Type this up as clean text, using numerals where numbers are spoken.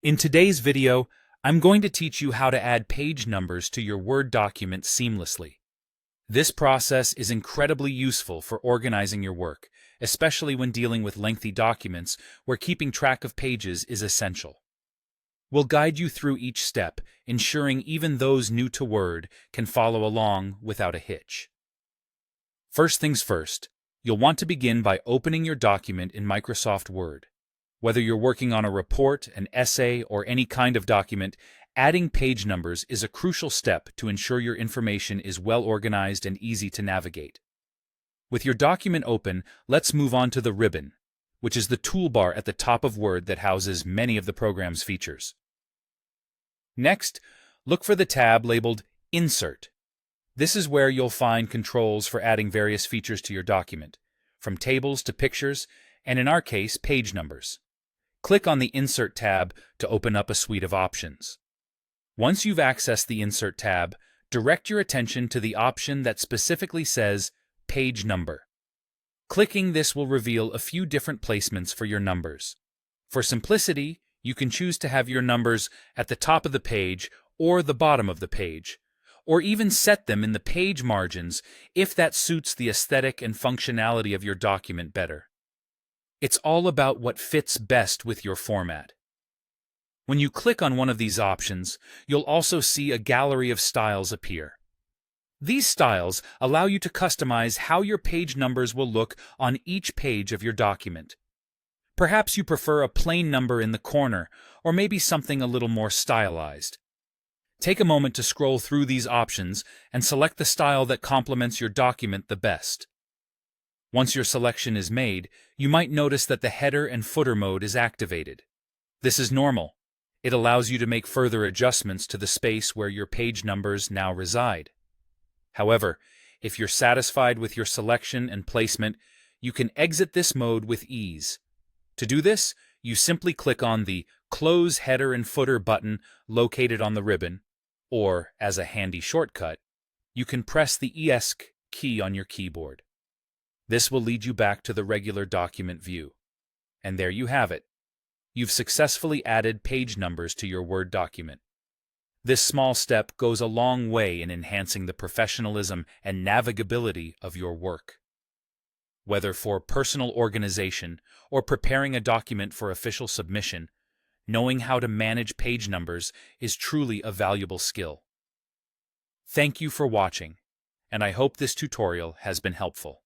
In today's video, I'm going to teach you how to add page numbers to your Word document seamlessly. This process is incredibly useful for organizing your work, especially when dealing with lengthy documents where keeping track of pages is essential. We'll guide you through each step, ensuring even those new to Word can follow along without a hitch. First things first, you'll want to begin by opening your document in Microsoft Word. Whether you're working on a report, an essay, or any kind of document, adding page numbers is a crucial step to ensure your information is well organized and easy to navigate. With your document open, let's move on to the ribbon, which is the toolbar at the top of Word that houses many of the program's features. Next, look for the tab labeled Insert. This is where you'll find controls for adding various features to your document, from tables to pictures, and in our case, page numbers. Click on the Insert tab to open up a suite of options. Once you've accessed the Insert tab, direct your attention to the option that specifically says Page Number. Clicking this will reveal a few different placements for your numbers. For simplicity, you can choose to have your numbers at the top of the page or the bottom of the page, or even set them in the page margins if that suits the aesthetic and functionality of your document better. It's all about what fits best with your format. When you click on one of these options, you'll also see a gallery of styles appear. These styles allow you to customize how your page numbers will look on each page of your document. Perhaps you prefer a plain number in the corner, or maybe something a little more stylized. Take a moment to scroll through these options and select the style that complements your document the best. Once your selection is made, you might notice that the header and footer mode is activated. This is normal. It allows you to make further adjustments to the space where your page numbers now reside. However, if you're satisfied with your selection and placement, you can exit this mode with ease. To do this, you simply click on the Close Header and Footer button located on the ribbon, or, as a handy shortcut, you can press the ESC key on your keyboard. This will lead you back to the regular document view. And there you have it. You've successfully added page numbers to your Word document. This small step goes a long way in enhancing the professionalism and navigability of your work. Whether for personal organization or preparing a document for official submission, knowing how to manage page numbers is truly a valuable skill. Thank you for watching, and I hope this tutorial has been helpful.